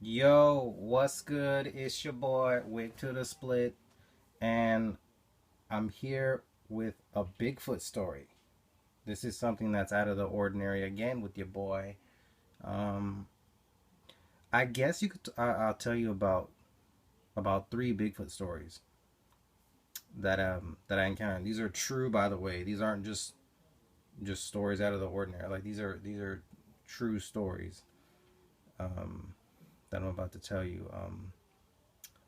Yo, what's good? It's your boy, Wig to the Split, and I'm here with a Bigfoot story. This is something that's out of the ordinary again with your boy. Um, I guess you could. I'll tell you about three Bigfoot stories that I encountered. These are true, by the way. These aren't just stories out of the ordinary. Like these are true stories um, that I'm about to tell you.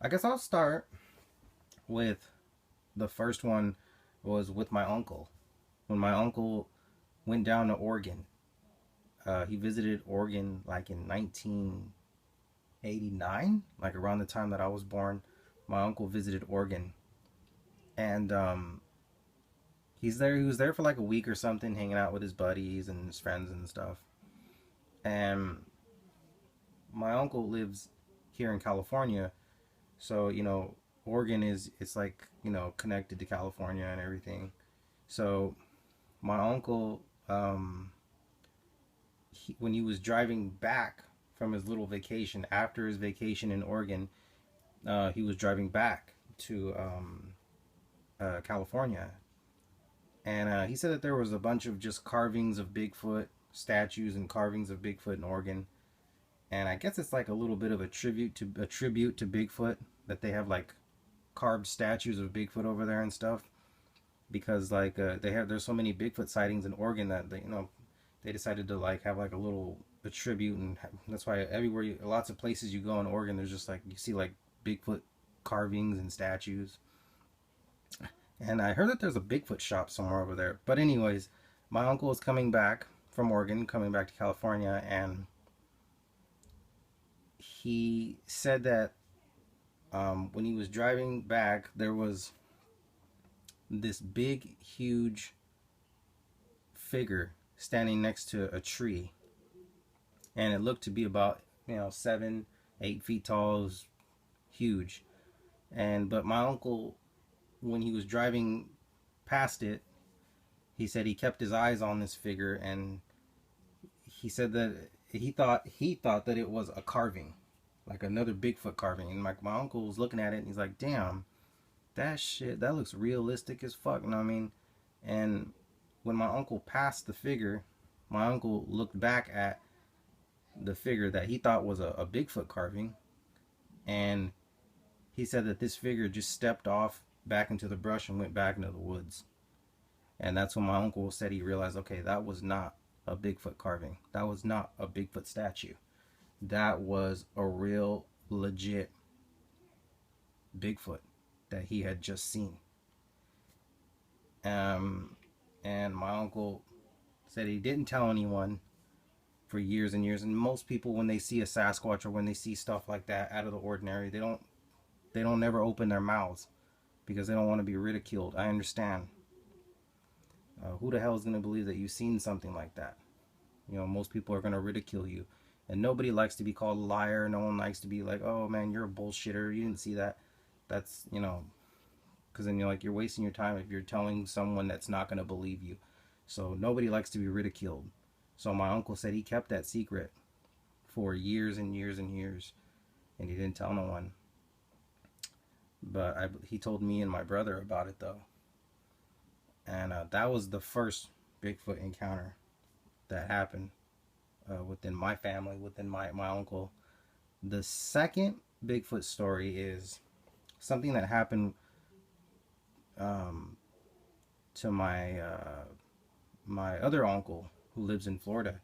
I guess I'll start with the first one was with my uncle. When my uncle went down to Oregon, he visited Oregon like in 1989, like around the time that I was born. My uncle visited Oregon, and he's there. He was there for like a week or something, hanging out with his buddies and his friends and stuff. And my uncle lives here in California, so Oregon is it's like connected to California and everything. So my uncle, when he was driving back from his little vacation after his vacation in Oregon, he was driving back to California, and he said that there was a bunch of just carvings of Bigfoot statues and carvings of Bigfoot in Oregon, and I guess it's like a little bit of a tribute to Bigfoot that they have like carved statues of Bigfoot over there and stuff because like there's so many Bigfoot sightings in Oregon that they decided to like have like a tribute, and that's why everywhere lots of places you go in Oregon, there's just like you see like Bigfoot carvings and statues. And I heard that there's a Bigfoot shop somewhere over there. But anyways, my uncle was coming back from Oregon, coming back to California, and he said that when he was driving back, there was this big, huge figure standing next to a tree, and it looked to be about 7, 8 feet tall. It was huge, and but my uncle, when he was driving past it, he said he kept his eyes on this figure, and he said that he thought that it was a carving, like another Bigfoot carving, and like my uncle was looking at it, and he's like, "Damn, that shit, that looks realistic as fuck." You know what I mean? And when my uncle passed the figure, my uncle looked back at the figure that he thought was a Bigfoot carving, and he said that this figure just stepped off back into the brush and went back into the woods. And that's when my uncle said he realized, okay, that was not a Bigfoot carving. That was not a Bigfoot statue. That was a real, legit Bigfoot that he had just seen. Um, and my uncle said he didn't tell anyone for years and years. And most people, when they see a Sasquatch or when they see stuff like that out of the ordinary, they don't never open their mouths because they don't want to be ridiculed. I understand. Who the hell is going to believe that you've seen something like that? Most people are going to ridicule you. And nobody likes to be called a liar. No one likes to be like, oh man, you're a bullshitter. You didn't see that. That's, because then you're wasting your time if you're telling someone that's not going to believe you. So nobody likes to be ridiculed. So my uncle said he kept that secret for years and years and years. And he didn't tell no one. But he told me and my brother about it though. And that was the first Bigfoot encounter that happened within my family, within my uncle. The second Bigfoot story is something that happened um, to my other uncle who lives in Florida.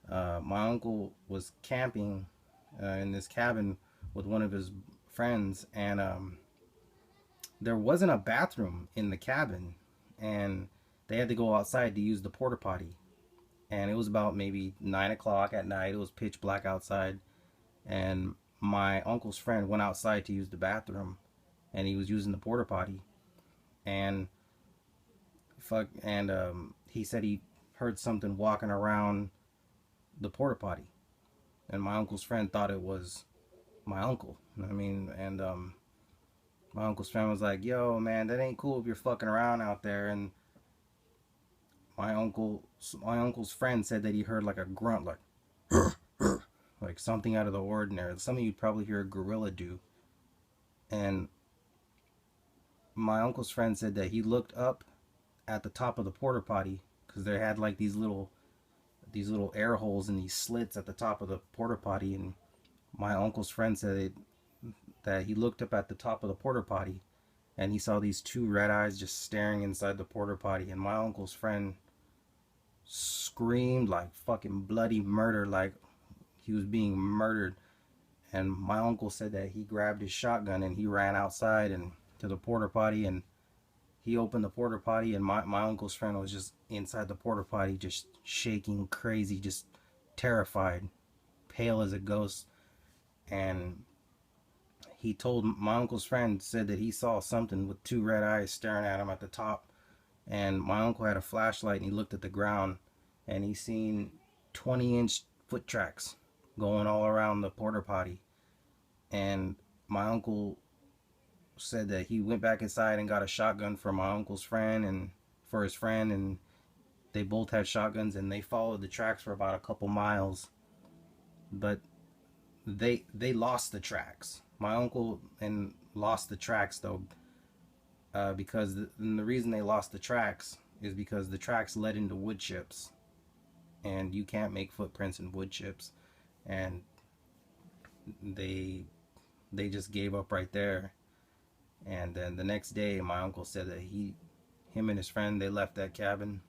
My uncle was camping in this cabin with one of his friends, and there wasn't a bathroom in the cabin, and they had to go outside to use the porta potty. And it was about maybe 9 o'clock at night. It was pitch black outside, and my uncle's friend went outside to use the bathroom, and he was using the porta potty, and he said he heard something walking around the porta potty, and my uncle's friend thought it was my uncle. I mean, and my uncle's friend was like, "Yo, man, that ain't cool if you're fucking around out there." And my uncle's friend said that he heard like a grunt, like, like something out of the ordinary, something you'd probably hear a gorilla do. And my uncle's friend said that he looked up at the top of the porta potty because they had like these little air holes in these slits at the top of the porta potty, and my uncle's friend said that he looked up at the top of the porta potty and he saw these two red eyes just staring inside the porta potty, and my uncle's friend screamed like fucking bloody murder, like he was being murdered. And my uncle said that he grabbed his shotgun and he ran outside and to the porta potty, and he opened the porta potty, and my uncle's friend was just inside the porta potty, just shaking crazy, just terrified, pale as a ghost. And he told my uncle's friend, said that he saw something with two red eyes staring at him at the top. And my uncle had a flashlight and he looked at the ground and he seen 20-inch foot tracks going all around the porta potty. And my uncle said that he went back inside and got a shotgun for my uncle's friend and for his friend, and they both had shotguns, and they followed the tracks for about a couple miles. But they lost the tracks. My uncle and lost the tracks though, because the reason they lost the tracks is because the tracks led into wood chips, and you can't make footprints in wood chips, and they just gave up right there. And then the next day, my uncle said that him and his friend, they left that cabin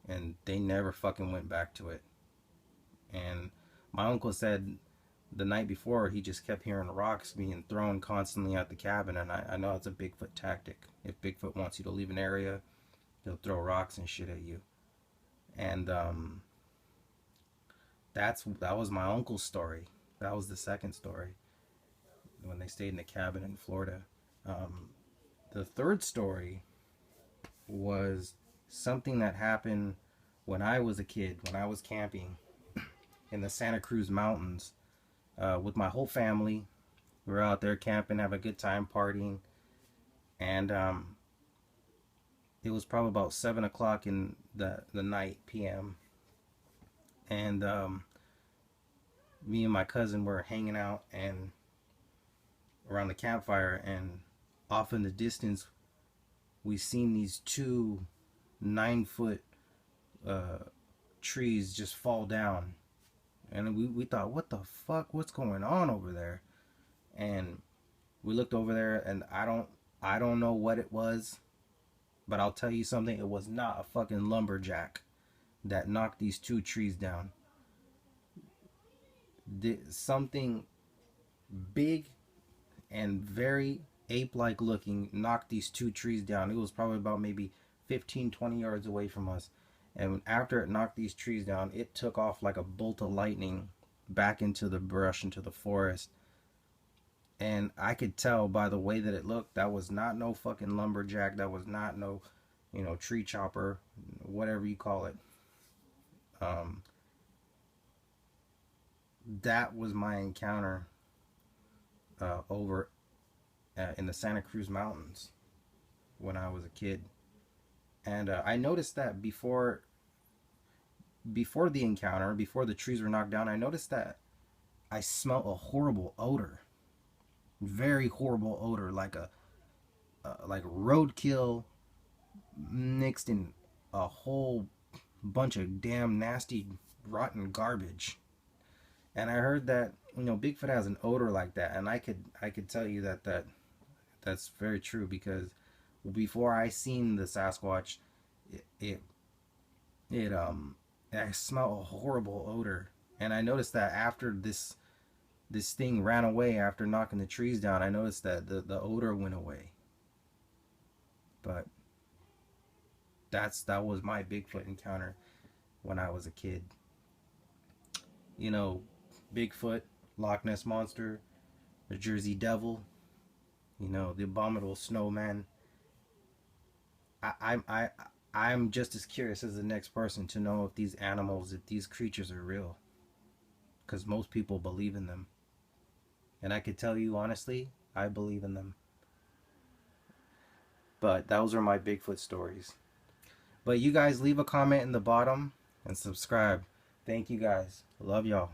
and they never fucking went back to it. And my uncle said the night before he just kept hearing rocks being thrown constantly at the cabin, and I know it's a Bigfoot tactic. If Bigfoot wants you to leave an area, he'll throw rocks and shit at you. And that was my uncle's story. That was the second story, when they stayed in the cabin in Florida. The third story was something that happened when I was a kid, when I was camping in the Santa Cruz Mountains with my whole family. We were out there camping, having a good time, partying. And it was probably about 7 o'clock in the night, p.m. And me and my cousin were hanging out and around the campfire, and off in the distance we seen these two 9-foot trees just fall down, and we thought, what the fuck, what's going on over there? And we looked over there, and I don't know what it was, but I'll tell you something, it was not a fucking lumberjack that knocked these two trees down. Something big and very ape-like looking knocked these two trees down. It was probably about maybe 15-20 yards away from us, and after it knocked these trees down, it took off like a bolt of lightning back into the brush, into the forest. And I could tell by the way that it looked, that was not no fucking lumberjack, that was not no, tree chopper, whatever you call it. That was my encounter over in the Santa Cruz Mountains when I was a kid. And I noticed that before the encounter, before the trees were knocked down, I noticed that I smelled a horrible odor, very horrible odor, like like roadkill mixed in a whole bunch of damn nasty rotten garbage. And I heard that Bigfoot has an odor like that, and I could tell you that's very true, because before I seen the Sasquatch, I smelled a horrible odor, and I noticed that after this thing ran away after knocking the trees down, I noticed that the odor went away. But that was my Bigfoot encounter when I was a kid. Bigfoot, Loch Ness Monster, the Jersey Devil, the abominable snowman. I'm just as curious as the next person to know if these animals, if these creatures are real, because most people believe in them, and I could tell you honestly, I believe in them. But those are my Bigfoot stories. But you guys leave a comment in the bottom and subscribe. Thank you guys. Love y'all.